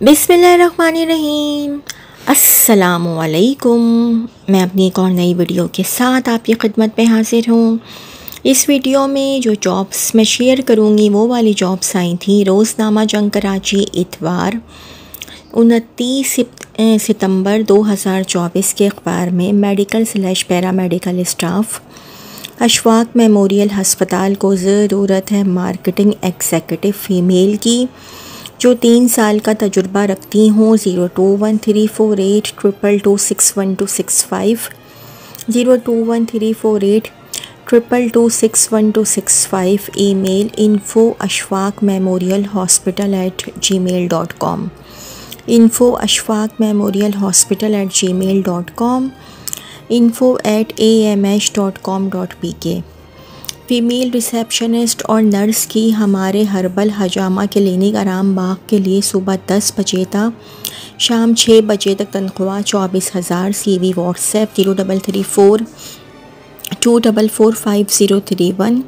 बिस्मिल्लाहिर्रहमानिर्रहीम। अस्सलामुअलैकुम। मैं अपनी एक और नई वीडियो के साथ आपकी खिदमत में हाजिर हूँ। इस वीडियो में जो जॉब्स मैं शेयर करूँगी वो वाली जॉब्स आई थी रोज़नामा जंग कराची इतवार 29 सितंबर 2024 के अखबार में मेडिकल/पैरामेडिकल स्टाफ अशफाक मेमोरियल हस्पताल को ज़रूरत है मार्केटिंग एग्जीक्यूटिव फ़ीमेल की जो 3 साल का तजुर्बा रखती हों। 02134822261265 02134822261265 email info@ashfaqmemorialhospital@gmail.com info@ashfaqmemorialhospital@gmail.com info@amh.com.pk। Female receptionist और नर्स की हमारे हर्बल हजामा क्लिनिक आराम बाग के लिए सुबह 10 बजे तक शाम 6 बजे तक तनख्वाह 24,000। CV WhatsApp 0334245031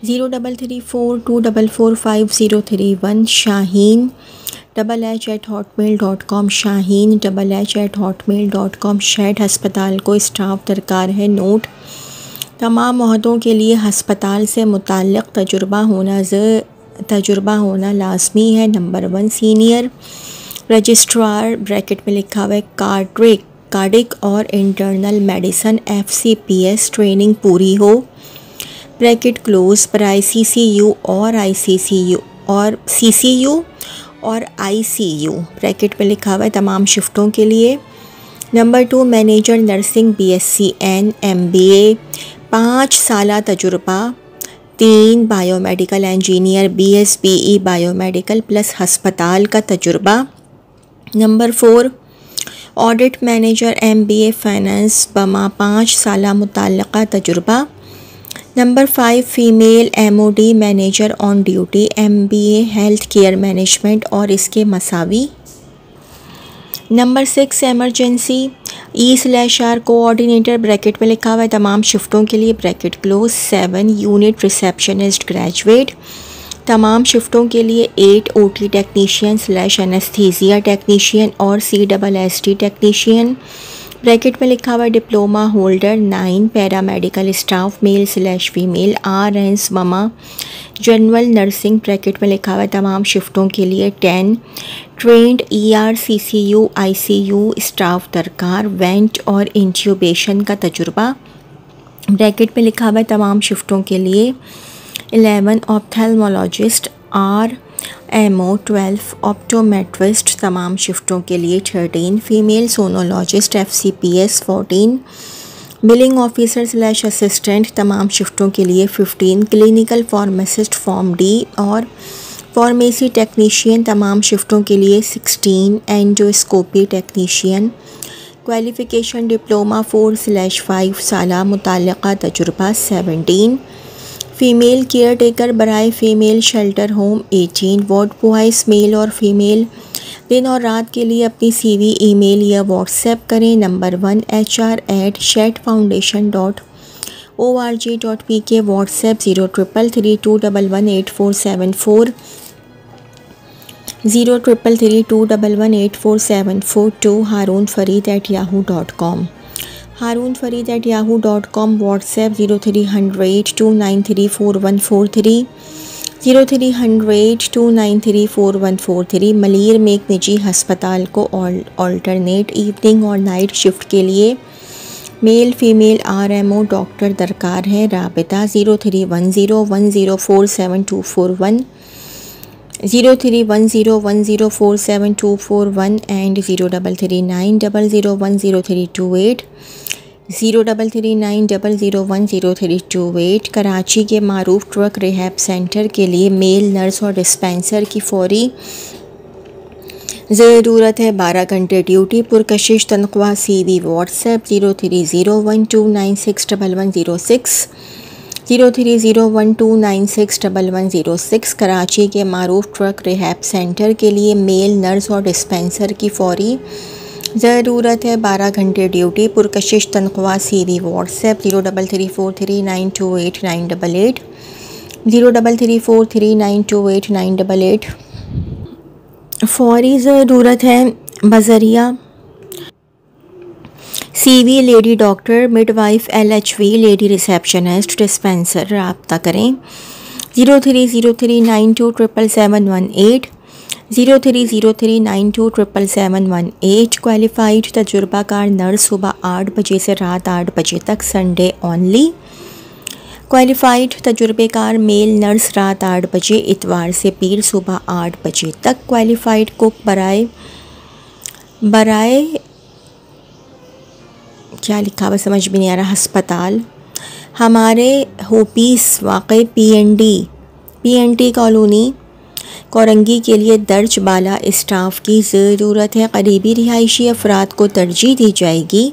0334245031 Shaheen @hotmail.com Shaheen @hotmail.com। शेड हस्पताल को स्टाफ दरकार है। नोट तमाम ओहदों के लिए हस्पताल से मुताल्लिक़ तजुर्बा होना लाजमी है। नंबर 1 सीनियर रजिस्ट्रार ब्रैकेट में लिखा हुआ है कार्डिक और इंटरनल मेडिसिन FCPS ट्रेनिंग पूरी हो ब्रैकेट क्लोज पर ICCU और ICCU और CCU और ICU ब्रैकेट में लिखा हुआ है तमाम शिफ्टों के लिए। Number 2 manager nursing BSc N MBA 5 साल तजुर्बा। 3 biomedical engineer BS BE biomedical plus हस्पताल का तजुर्बा। Number 4 audit manager MBA finance बमा 5 साल मुतल्लका तजुर्बा। Number 5 female MOD manager on duty MBA health care management और इसके मसावी। Number 6 emergency E/R coordinator bracket में लिखा हुआ है तमाम शिफ्टों के लिए bracket close. 7 unit receptionist graduate तमाम शिफ्टों के लिए। 8 OT टेक्नीशियन/एनेस्थीसिया टेक्नीशियन और CSST टेक्नीशियन ब्रैकेट में लिखा हुआ है diploma holder. 9 paramedical staff male female RNs ममा जनरल नर्सिंग ब्रैकेट में लिखा हुआ है तमाम शिफ्टों के लिए। 10 trained ER CCU ICU staff दरकार वेंट और इंट्यूबेशन का तजुर्बा ब्रैकेट में लिखा हुआ है तमाम शिफ्टों के लिए। 11 ऑप्थेल्मोलॉजिस्ट RMO 12 ऑप्टोमेट्रिस्ट तमाम शिफ्टों के लिए। 13 फीमेल सोनोलॉजिस्ट FCPS 14 बिलिंग ऑफिसर/असिस्टेंट तमाम शिफ्टों के लिए। 15 क्लिनिकल फार्मासिस्ट फॉर्म D और फार्मेसी टेक्नीशियन तमाम शिफ्टों के लिए। 16 एंडोस्कोपी टेक्नीशियन क्वालिफ़िकेशन डिप्लोमा 4/5 साल मुतल्लका तजुर्बा। 17 फ़ीमेल केयर टेकर बराए female shelter home. 18 ward boys male और फीमेल दिन और रात के लिए अपनी CV ईमेल या व्हाट्सएप करें। Number 1 HR@shetfoundation.org.pk WhatsApp 0333211847 0333211847 2 harunfarid@yahoo.com harunfarid@yahoo.com WhatsApp 0300893443 0300893443। Malir में एक निजी हस्पताल को ऑल्टरनेट इवनिंग और नाइट शिफ्ट के लिए मेल फीमेल RMO डॉक्टर दरकार है। राबिता 0310104724 0310104724 एंड 033900100328 033900100328। कराची के मारूफ ट्रक रिहैब सेंटर के लिए मेल नर्स और डिस्पेंसर की फौरी ज़रूरत है। 12 घंटे ड्यूटी पुरकशिश तनख्वाह। CV WhatsApp 030129611106 030129611106। कराची के मारूफ ट्रक रिहैब सेंटर के लिए मेल नर्स और डिस्पेंसर की फौरी ज़रूरत है। 12 घंटे ड्यूटी पुरकशिश तनख्वाह। CV WhatsApp 0334392888 0334392888। फौरी ज़रूरत है बजरिया CV lady doctor, midwife, LHV lady receptionist, dispenser. रब्ता करें 0303927778 0303927778। क्वालिफाइड तजुर्बाकार नर्स, सुबह 8 बजे से रात 8 बजे तक, संडे ओनली। क्वालिफाइड तजुर्बेकार मेल नर्स, रात 8 बजे इतवार से पीर, सुबह 8 बजे तक। क्वालिफाइड कुक बराए क्या लिखा हुआ समझ भी नहीं आ रहा, अस्पताल। हमारे होपीस वाक़ई PNT कॉलोनी कोरंगी के लिए दर्ज बाला स्टाफ की ज़रूरत है। करीबी रिहायशी अफराद को तरजीह दी जाएगी।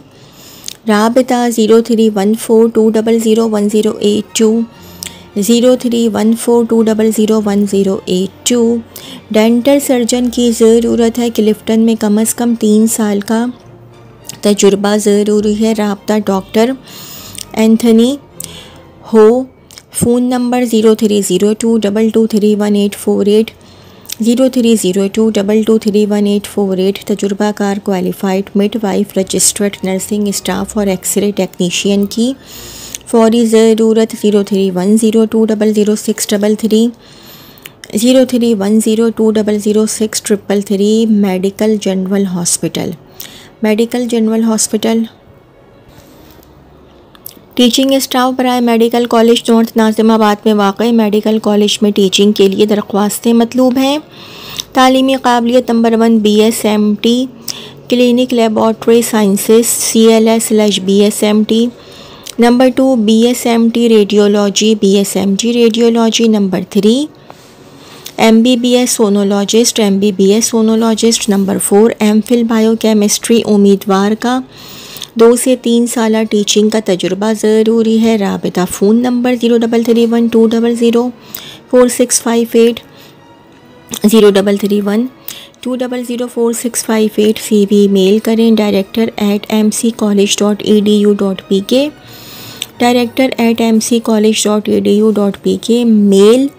राबता 0314200108 0314200108। डेंटल सर्जन की ज़रूरत है। क्लिफ्टन में कम अज़ कम 3 साल का तजुर्बा ज़रूरी है। राबता डॉक्टर एंथनी हो। Phone number 030222314848 030222314848। तजुर्बाकार qualified midwife, registered nursing staff और एक्सरे टेक्नीशियन की फौरी ज़रूरत। 0310200633 0310200633। Medical general hospital. Teaching staff बराए मेडिकल कॉलेज नॉर्थ नाज़िमाबाद में वाक़ई मेडिकल कॉलेज में टीचिंग के लिए दरख्वास्तें मतलूब हैं। तालीमी काबिलियत number 1 BSMT clinic laboratory sciences CLS/BSMT। Number 2 BSMT radiology BSMG radiology. Number 3 MBBS sonologist. Number 4 MPhil biochemistry. उम्मीदवार का 2 से 3 साल टीचिंग का तजुर्बा ज़रूरी है। राबिता फ़ोन नंबर 0331204658 0331204658। CV मेल करें director@mccollege.edu.pk director@mccollege.edu.pk। मेल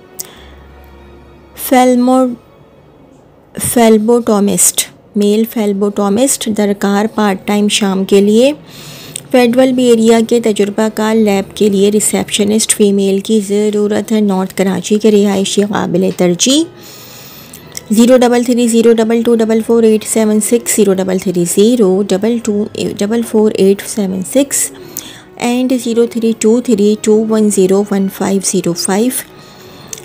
फेल्बोटोमिस्ट दरकार पार्ट टाइम शाम के लिए। फेडरल एरिया के तजुर्बाकार लैब के लिए रिसेप्शनिस्ट फ़ीमेल की ज़रूरत है। नॉर्थ कराची के रिहायशी काबिल तरजीह। 033022444876 033022444876 and 032321015005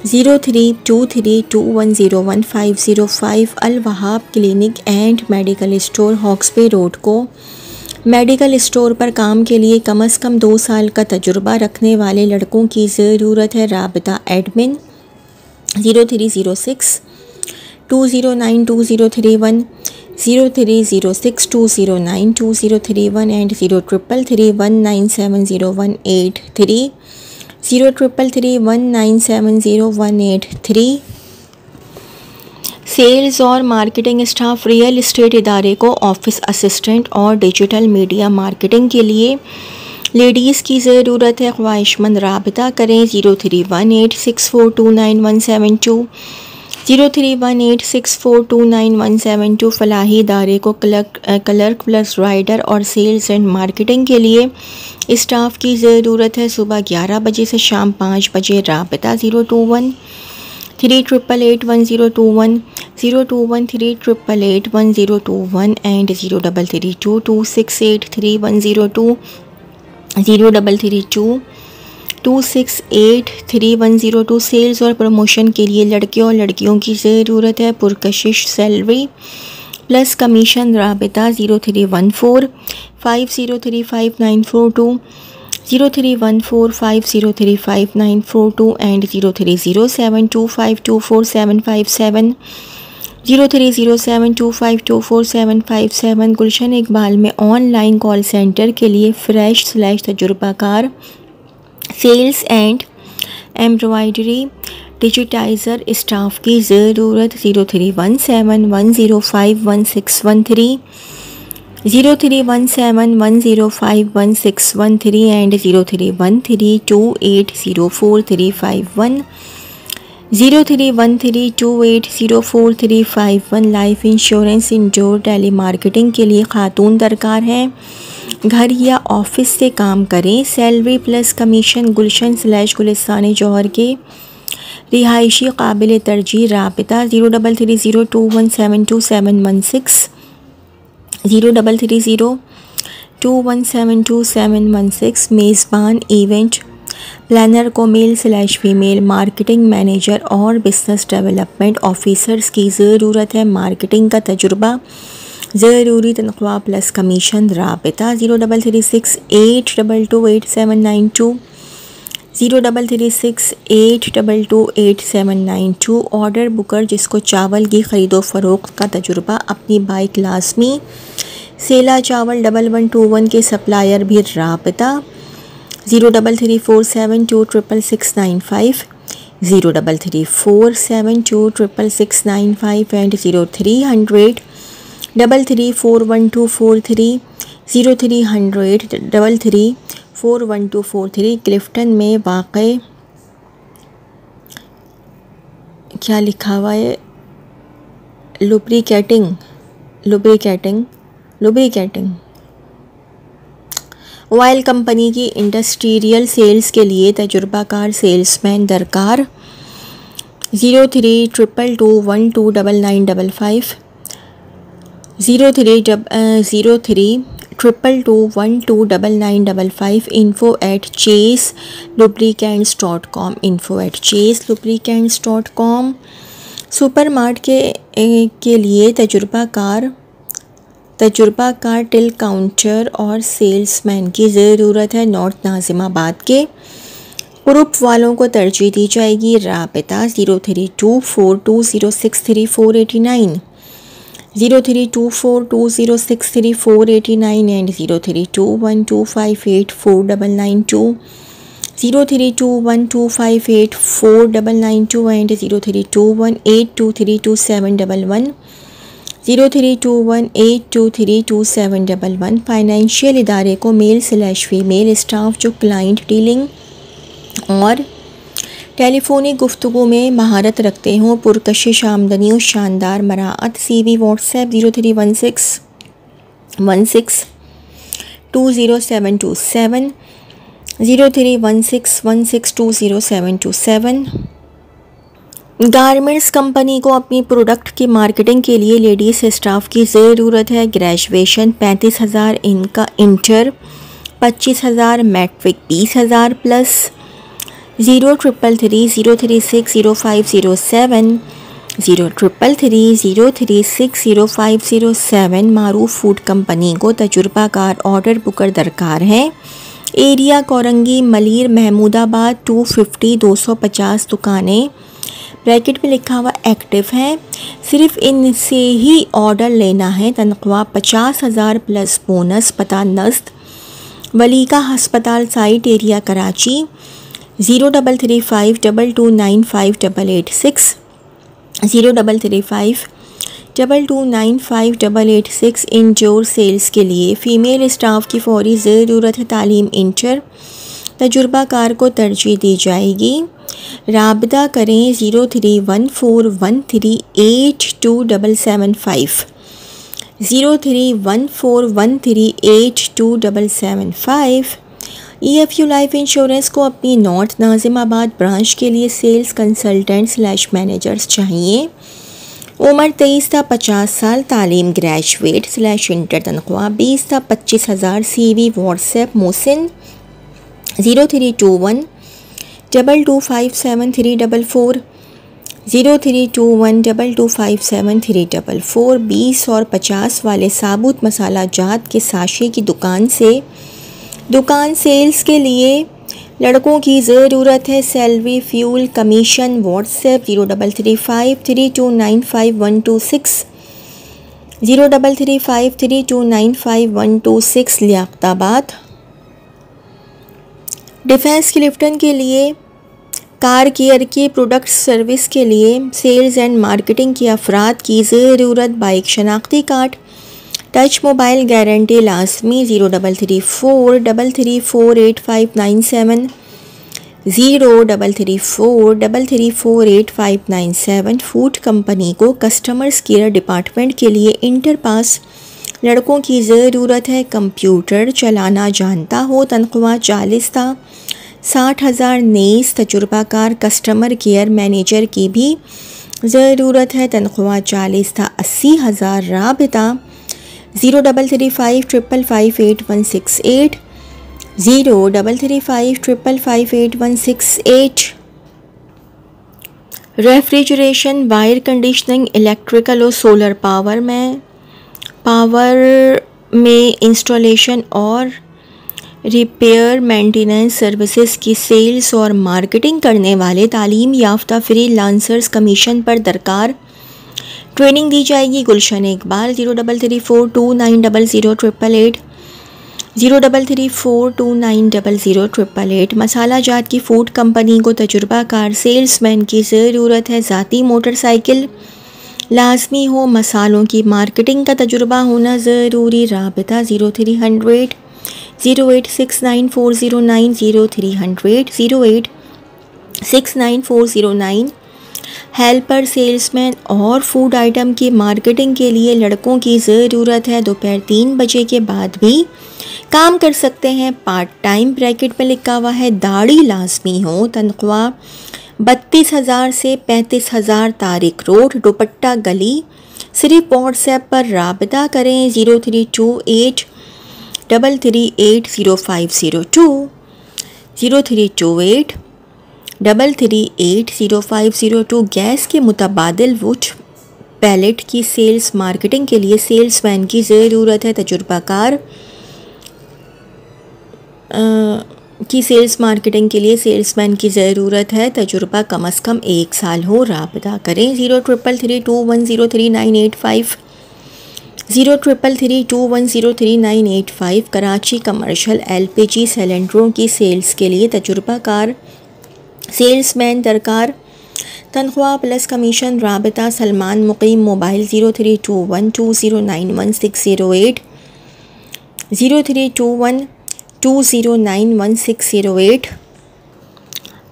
032321015005। Al Wahab clinic and medical store, Hawksbay road को। मेडिकल स्टोर पर काम के लिए कम अज़ कम 2 साल का तजुर्बा रखने वाले लड़कों की ज़रूरत है। राबिता एडमिन 0306209203 0306209203 एंड 0333197018 0333197018। सेल्स और मार्केटिंग स्टाफ रियल एस्टेट इदारे को ऑफिस असिस्टेंट और डिजिटल मीडिया मार्केटिंग के लिए लेडीज़ की ज़रूरत है। ख्वाहिशमंद राबिता करें 031864291172 031864291172। फलाही इदारे को क्लर्क प्लस राइडर और सेल्स एंड मार्केटिंग के लिए स्टाफ की ज़रूरत है। सुबह 11 बजे से शाम 5 बजे। राबिता 02138881021 02138881021 एंड 033226831002 033226831002। सेल्स और प्रमोशन के लिए लड़के और लड़कियों की ज़रूरत है। पुरकशिश सैलरी प्लस कमीशन। राबिता 031450354942 031450354942 एंड 030725245757 030725245757। गुलशन इकबाल में ऑनलाइन कॉल सेंटर के लिए फ्रेश/तजुर्बाकार sales and embroidery digitizer staff की ज़रूरत। 031710511613 031710511613 and 0313280435 1 0313280435 life insurance indoor telemarketing के लिए खातून दरकार है। घर या ऑफिस से काम करें। सैलरी प्लस कमीशन गुलशन / गुलिस्तान जौहर के रिहायशी काबिल तरजीह। राबिता 033021722716 033021722716। मेज़बान इवेंट प्लानर को मेल / फीमेल मार्केटिंग मैनेजर और बिजनेस डेवलपमेंट ऑफिसर्स की ज़रूरत है। मार्केटिंग का तजुर्बा ज़रूरी, तनख्वाह प्लस कमीशन। राबिता 033682288792 033682288792। ऑर्डर बुकर जिसको चावल की ख़रीदो फ़रोख्त का तजुर्बा, अपनी बाइक लाजमी। सेला चावल 1121 के सप्लायर भी। राबिता 0334726665 0334726665 एंड 0300 334124 0300 334124। क्लिफ्टन में वाक़े क्या लिखा हुआ है, लुब्रिकेटिंग ऑयल कंपनी की इंडस्ट्रियल सेल्स के लिए तजुर्बाकार सेल्समैन दरकार। 0322212955 0322212955 info@chaselubricants.com सुपरमार्केट के लिए तजुर्बाकार टिल काउंटर और सेल्समैन की ज़रूरत है। नॉर्थ नाज़िमाबाद के ग्रुप वालों को तरजीह दी जाएगी। राबिता 03242063 03242063 एंड 0321258492 0321258492 एंड 032182322711 032182322711। फाइनेंशियल इदारे को मेल / फीमेल स्टाफ जो क्लाइंट डीलिंग और टेलीफोनिक गुफ्तगू में महारत रखते हों, पुरकशिश आमदनी और शानदार मराअत। CV WhatsApp 031616202727 031616202727। गारमेंट्स कंपनी को अपनी प्रोडक्ट की मार्केटिंग के लिए लेडीज़ स्टाफ की ज़रूरत है। ग्रेजुएशन 35,000, इनका इंटर 25,000, मैट्रिक 20,000 प्लस। 033303600507 033303600507। मारूफ फूड कंपनी को तजुर्बाकार ऑर्डर बुकर दरकार है। एरिया कोरंगी, मलीर, महमूदाबाद 250 250 दुकानें ब्रैकेट में लिखा हुआ एक्टिव हैं। सिर्फ इनसे ही ऑर्डर लेना है। तनख्वाह 50,000 प्लस बोनस। पता नस्त वलीका हस्पताल साइट, एरिया कराची 033522958886 033522958886। इंजोर सेल्स के लिए फ़ीमेल स्टाफ की फौरी ज़रूरत है। तालीम इंटर, तजुर्बाकार को तरजीह दी जाएगी। राबिता करें 031413827775 031413827775। EFU लाइफ इंश्योरेंस को अपनी नॉर्थ नाज़िमाबाद ब्रांच के लिए सेल्स कंसल्टेंट / मैनेजर्स चाहिए। उम्र 23 था 50 साल। तालीम ग्रेजुएट / इंटर। तनख्वाह 20 था 25,000। CV WhatsApp Mohsin 0321225734 0321225734। 20 और 50 वाले साबुत मसाला जात के साशे की दुकान सेल्स के लिए लड़कों की ज़रूरत है। Salary fuel commission. WhatsApp 033532952126 033532952126। Liaquatabad defence Clifton के लिए कार केयर के प्रोडक्ट सर्विस के लिए सेल्स एंड मार्केटिंग की अफराद की ज़रूरत। बाइक शनाख्ती कार्ड, टच मोबाइल गारंटी लाजमी। 033433489597 03343348597 फूड कंपनी को कस्टमर्स केयर डिपार्टमेंट के लिए इंटर पास लड़कों की ज़रूरत है। कंप्यूटर चलाना जानता हो, तनख्वाह 40 था। 60,000 नेस तजुर्बाकार कस्टमर केयर मैनेजर की भी ज़रूरत है, तनख्वाह 40 था। 80,000 राबिता। 0335558168 0335558168। रेफ्रिजरेशन, वायर कंडीशनिंग, इलेक्ट्रिकल और सोलर पावर में इंस्टॉलेशन और रिपेयर मेंटेनेंस सर्विसेज की सेल्स और मार्केटिंग करने वाले तालीम याफ्ता फ्रीलांसर्स कमीशन पर दरकार। ट्रेनिंग दी जाएगी। गुलशन इकबाल। 0334290088 0334290088। मसाला जात की फूड कंपनी को तजुर्बाकार सेल्समैन की ज़रूरत है। ज़ाती मोटरसाइकिल लाजमी हो। मसालों की मार्केटिंग का तजुर्बा होना ज़रूरी। राबिता 0300 0869409 0300 0869409। हेल्पर, सेल्समैन और फूड आइटम की मार्केटिंग के लिए लड़कों की ज़रूरत है। दोपहर 3 बजे के बाद भी काम कर सकते हैं। पार्ट टाइम ब्रैकेट में लिखा हुआ है। दाढ़ी लाजमी हो। तनख्वाह 32,000 से 35,000। तारिक रोड, दुपट्टा गली। सिर्फ व्हाट्सएप पर राबिता करें। 032833800502 032833800502। गैस के मुतबादिल वुड पैलेट की सेल्स मार्केटिंग के लिए सेल्समैन की ज़रूरत है। तजुर्बाकार की सेल्स मार्केटिंग के लिए सेल्समैन की ज़रूरत है। तजुर्बा कम अज़ कम 1 साल हो। राबिता करें। 0333210398 0333210398। कराची कमर्शियल LPG सिलेंडरों की सेल्स के लिए तजुर्बाकार सेल्समैन दरकार। तनख्वाह प्लस कमीशन। राबिता सलमान मुकीम। मोबाइल 032120910608 032120910608।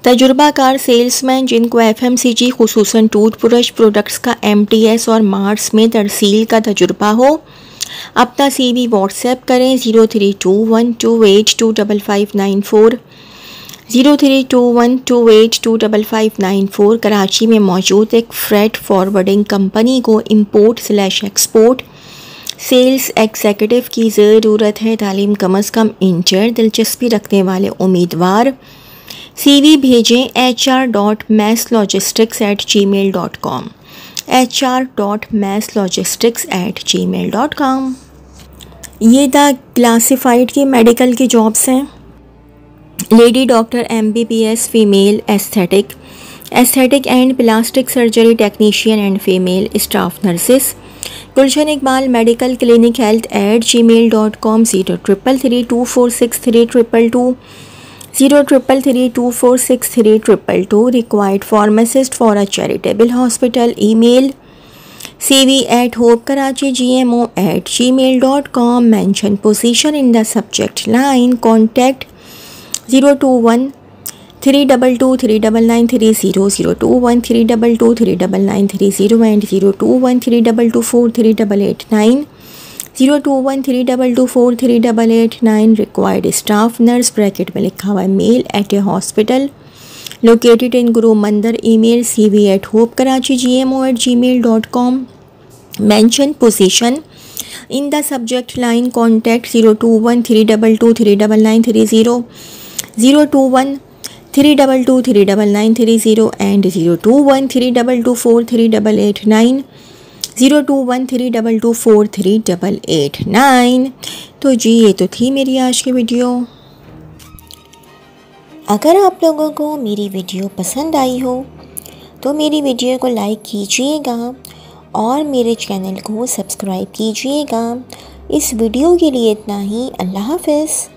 तजुर्बाकार सेल्समैन जिनको FMCG खुसूसन टूथब्रश प्रोडक्ट्स का MTS और मार्स में तरसील का तजुर्बा हो, अपना CV व्हाट्सएप करें। 0321282554 0321282554। कराची में मौजूद एक फ्रेट फॉरवर्डिंग कंपनी को इंपोर्ट/एक्सपोर्ट सेल्स एग्जीक्यूटिव की ज़रूरत है। तालीम कम अज़ कम इंटर। दिलचस्पी रखने वाले उम्मीदवार CV भेजें hr.masslogistics@gmail.com hr.masslogistics@gmail.com। ये द क्लासिफाइड की मेडिकल की जॉब्स हैं। Lady doctor MBBS female aesthetic and plastic surgery technician and female staff nurses. Gulshan Iqbal medical clinic health@gmail.com 0333246322 0333246322। Required pharmacist for a charitable hospital. Email cv@hopekarachi@gmo@gmail.com। Mention position in the subject line. Contact 021-322-39930 021-322-39930 and 021-322-43889 021-322-43889। Required staff nurse bracket में लिखा हुआ है male at a hospital located in Guru Mandir. Email cv@hopekarachi@gmo@gmail.com। Mention position in the subject line. Contact 021-322-39930 021-322-39930 and 021-322-43889 021-322-43889। तो जी ये तो थी मेरी आज की वीडियो। अगर आप लोगों को मेरी वीडियो पसंद आई हो तो मेरी वीडियो को लाइक कीजिएगा और मेरे चैनल को सब्सक्राइब कीजिएगा। इस वीडियो के लिए इतना ही। अल्लाह हाफ़िज़।